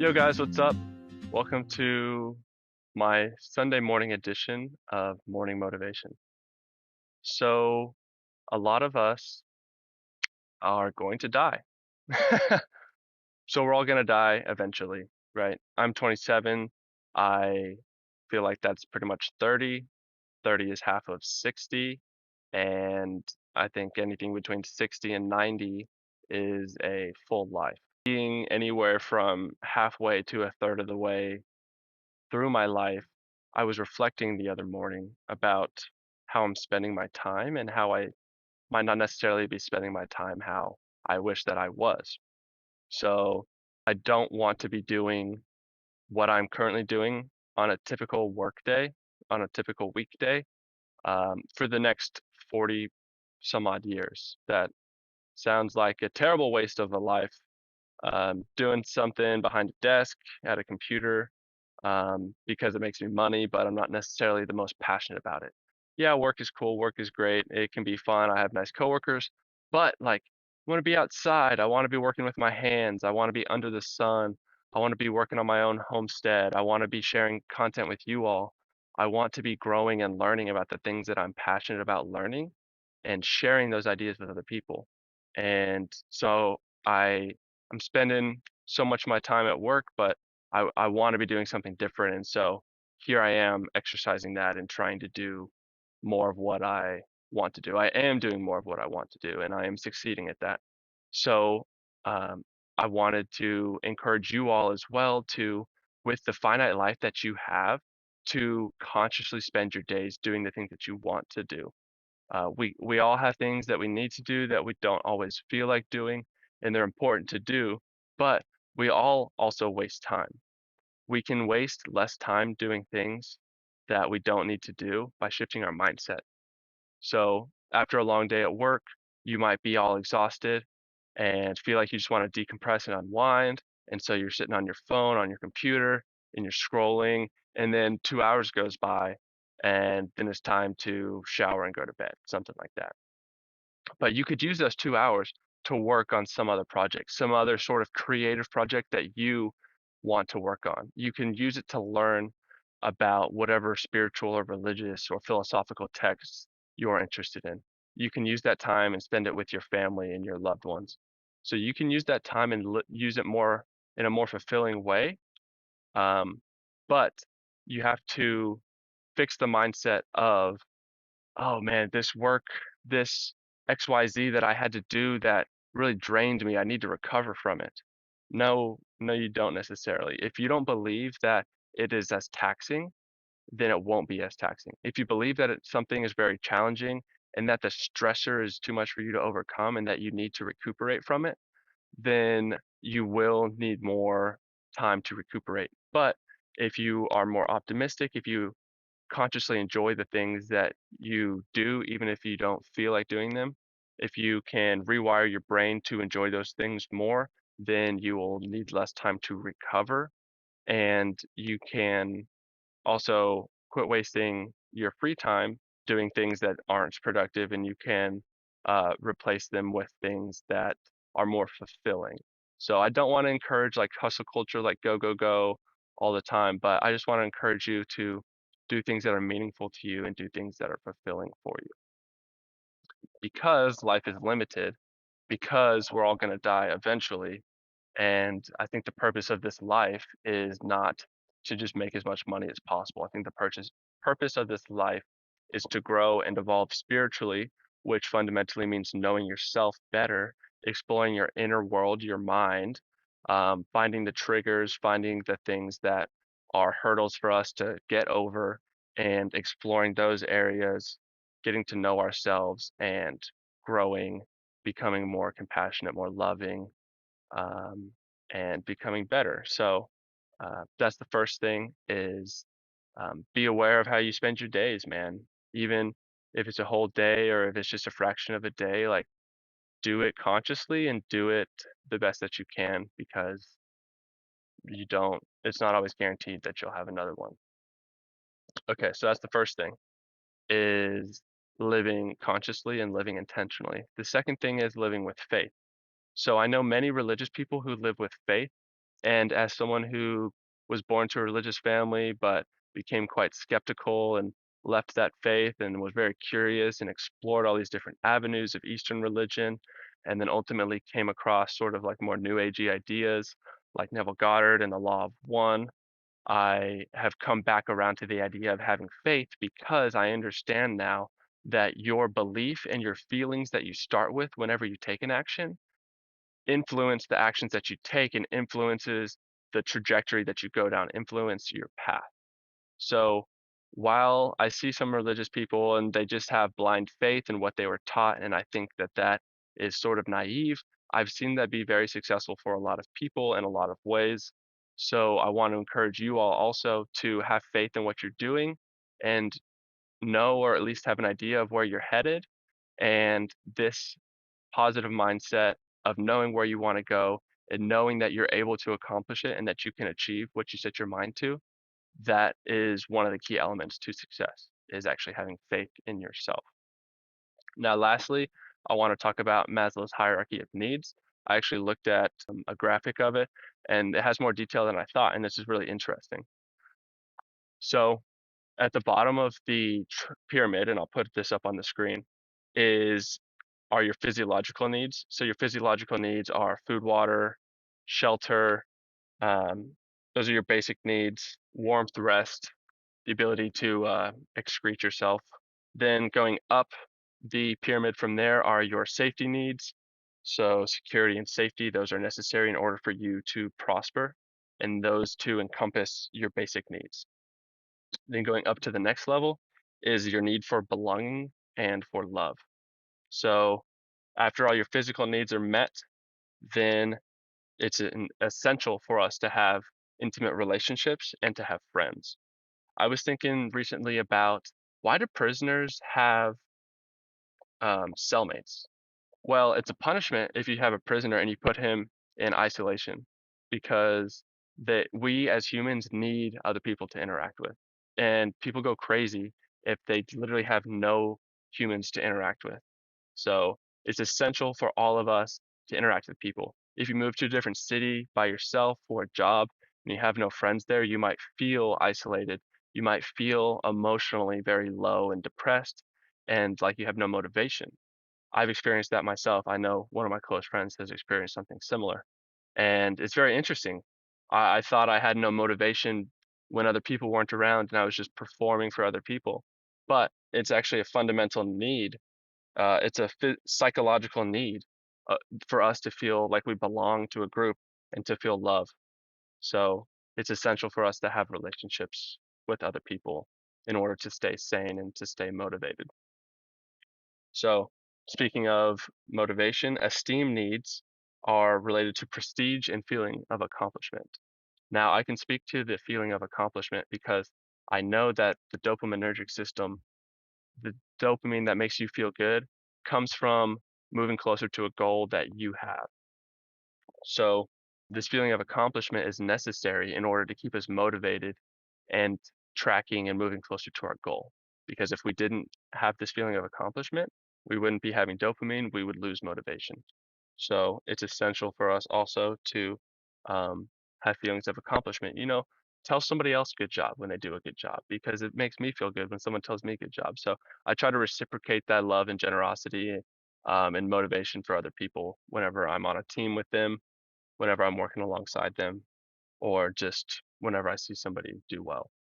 Yo guys, what's up? Welcome to my Sunday morning edition of Morning Motivation. So, a lot of us are going to die. So, we're all going to die eventually, right? I'm 27. I feel like that's pretty much 30. 30 is half of 60. And I think anything between 60 and 90 is a full life. Being anywhere from halfway to a third of the way through my life, I was reflecting the other morning about how I'm spending my time and how I might not necessarily be spending my time how I wish that I was. So I don't want to be doing what I'm currently doing on a typical workday, on a typical weekday, for the next 40 some odd years. That sounds like a terrible waste of a life. Doing something behind a desk at a computer because it makes me money, but I'm not necessarily the most passionate about it. Yeah, work is cool, work is great, it can be fun. I have nice coworkers, but like, I want to be outside. I want to be working with my hands. I want to be under the sun. I want to be working on my own homestead. I want to be sharing content with you all. I want to be growing and learning about the things that I'm passionate about learning and sharing those ideas with other people. And so I'm spending so much of my time at work, but I want to be doing something different. And so here I am exercising that and trying to do more of what I want to do. I am doing more of what I want to do, and I am succeeding at that. So um, I wanted to encourage you all as well to, with the finite life that you have, to consciously spend your days doing the things that you want to do. We all have things that we need to do that we don't always feel like doing, and they're important to do, but we all also waste time. We can waste less time doing things that we don't need to do by shifting our mindset. So after a long day at work, you might be all exhausted and feel like you just want to decompress and unwind. And so you're sitting on your phone, on your computer, and you're scrolling. And then 2 hours goes by, and then it's time to shower and go to bed, something like that. But you could use those 2 hours to work on some other project, some other sort of creative project that you want to work on. You can use it to learn about whatever spiritual or religious or philosophical texts you're interested in. You can use that time and spend it with your family and your loved ones. So you can use that time and use it more in a more fulfilling way. Um, but you have to fix the mindset of, oh man, this work, this XYZ that I had to do that really drained me. I need to recover from it. No, no, you don't necessarily. If you don't believe that it is as taxing, then it won't be as taxing. If you believe that something is very challenging and that the stressor is too much for you to overcome and that you need to recuperate from it, then you will need more time to recuperate. But if you are more optimistic, if you consciously enjoy the things that you do, even if you don't feel like doing them, if you can rewire your brain to enjoy those things more, then you will need less time to recover. And you can also quit wasting your free time doing things that aren't productive, and you can replace them with things that are more fulfilling. So I don't want to encourage like hustle culture, like go, go, go all the time, but I just want to encourage you to do things that are meaningful to you and do things that are fulfilling for you because life is limited, because we're all going to die eventually. And I think the purpose of this life is not to just make as much money as possible. I think the purpose of this life is to grow and evolve spiritually, which fundamentally means knowing yourself better, exploring your inner world, your mind, finding the triggers, finding the things that are hurdles for us to get over, and exploring those areas, getting to know ourselves and growing, becoming more compassionate, more loving, um, and becoming better. So that's the first thing is be aware of how you spend your days, man. Even if it's a whole day or if it's just a fraction of a day, like do it consciously and do it the best that you can because it's not always guaranteed that you'll have another one. Okay, so that's the first thing is living consciously and living intentionally. The second thing is living with faith. So I know many religious people who live with faith And as someone who was born to a religious family, but became quite skeptical and left that faith and was very curious and explored all these different avenues of Eastern religion, and then ultimately came across sort of like more New Agey ideas like Neville Goddard and the Law of One. I have come back around to the idea of having faith because I understand now that your belief and your feelings that you start with whenever you take an action influence the actions that you take and influences the trajectory that you go down, influence your path. So while I see some religious people and they just have blind faith in what they were taught, and I think that that is sort of naive, I've seen that be very successful for a lot of people in a lot of ways. So I want to encourage you all also to have faith in what you're doing and know or at least have an idea of where you're headed. And this positive mindset of knowing where you want to go and knowing that you're able to accomplish it and that you can achieve what you set your mind to, that is one of the key elements to success, is actually having faith in yourself. Now, lastly, I want to talk about Maslow's hierarchy of needs. I actually looked at a graphic of it, and it has more detail than I thought, and this is really interesting. So at the bottom of the pyramid, and I'll put this up on the screen, are your physiological needs. So your physiological needs are food, water, shelter. Um, those are your basic needs: warmth, rest, the ability to excrete yourself. Then going up the pyramid from there are your safety needs. So security and safety, those are necessary in order for you to prosper. And those two encompass your basic needs. Then going up to the next level is your need for belonging and for love. So after all your physical needs are met, then it's essential for us to have intimate relationships and to have friends. I was thinking recently about, why do prisoners have cellmates? Well, it's a punishment if you have a prisoner and you put him in isolation, because that we as humans need other people to interact with. And people go crazy if they literally have no humans to interact with. So it's essential for all of us to interact with people. If you move to a different city by yourself for a job and you have no friends there, you might feel isolated. You might feel emotionally very low and depressed and like you have no motivation. I've experienced that myself. I know one of my close friends has experienced something similar. And it's very interesting. I thought I had no motivation when other people weren't around and I was just performing for other people. But it's actually a fundamental need. It's a psychological need uh, for us to feel like we belong to a group and to feel love. So it's essential for us to have relationships with other people in order to stay sane and to stay motivated. So speaking of motivation, esteem needs are related to prestige and feeling of accomplishment. Now, I can speak to the feeling of accomplishment because I know that the dopaminergic system, the dopamine that makes you feel good, comes from moving closer to a goal that you have. So this feeling of accomplishment is necessary in order to keep us motivated and tracking and moving closer to our goal. Because if we didn't have this feeling of accomplishment, we wouldn't be having dopamine, we would lose motivation. So it's essential for us also to have feelings of accomplishment. Tell somebody else good job when they do a good job, because it makes me feel good when someone tells me good job. So I try to reciprocate that love and generosity and motivation for other people whenever I'm on a team with them, whenever I'm working alongside them, or just whenever I see somebody do well.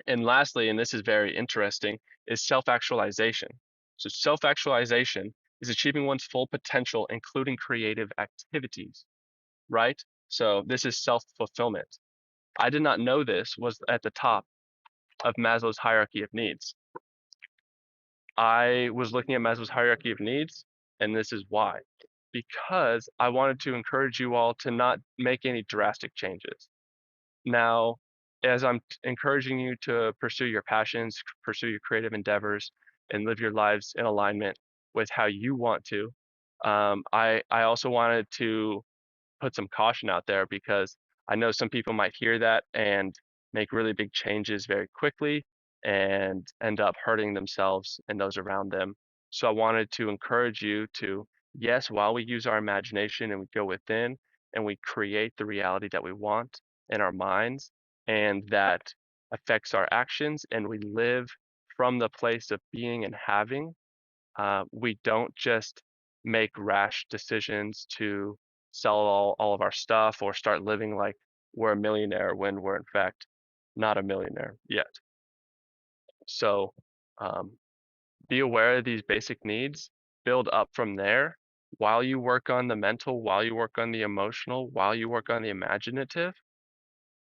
And lastly, and this is very interesting, is self-actualization. So self-actualization is achieving one's full potential, including creative activities, right? So this is self-fulfillment. I did not know this was at the top of Maslow's hierarchy of needs. I was looking at Maslow's hierarchy of needs, and this is why. Because I wanted to encourage you all to not make any drastic changes. Now, as I'm encouraging you to pursue your passions, pursue your creative endeavors, and live your lives in alignment with how you want to, I also wanted to put some caution out there, because I know some people might hear that and make really big changes very quickly and end up hurting themselves and those around them. So I wanted to encourage you to, yes, while we use our imagination and we go within and we create the reality that we want in our minds, and that affects our actions, and we live from the place of being and having. We don't just make rash decisions to sell all of our stuff or start living like we're a millionaire when we're in fact not a millionaire yet. So um, be aware of these basic needs, build up from there while you work on the mental, while you work on the emotional, while you work on the imaginative.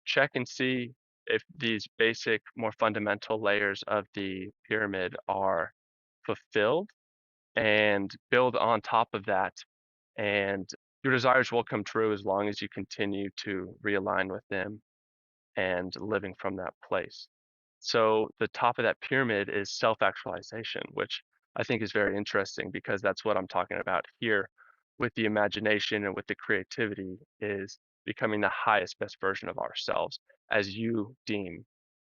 Check and see if these basic, more fundamental layers of the pyramid are fulfilled, and build on top of that. And your desires will come true as long as you continue to realign with them and living from that place. So the top of that pyramid is self-actualization, which I think is very interesting because that's what I'm talking about here with the imagination and with the creativity, is becoming the highest, best version of ourselves as you deem,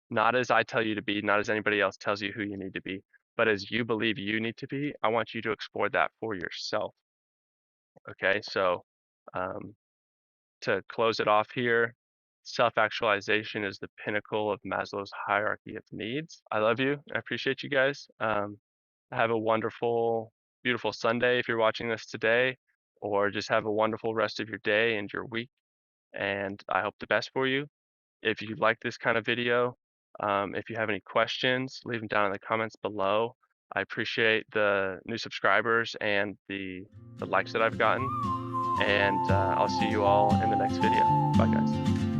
not as I tell you to be, not as anybody else tells you who you need to be, but as you believe you need to be. I want you to explore that for yourself. Okay, so um, to close it off here, self-actualization is the pinnacle of Maslow's hierarchy of needs. I love you. I appreciate you guys. Have a wonderful, beautiful Sunday if you're watching this today, or just have a wonderful rest of your day and your week. And I hope the best for you. If you like this kind of video, if you have any questions, leave them down in the comments below. I appreciate the new subscribers and the likes that I've gotten. And I'll see you all in the next video. Bye, guys.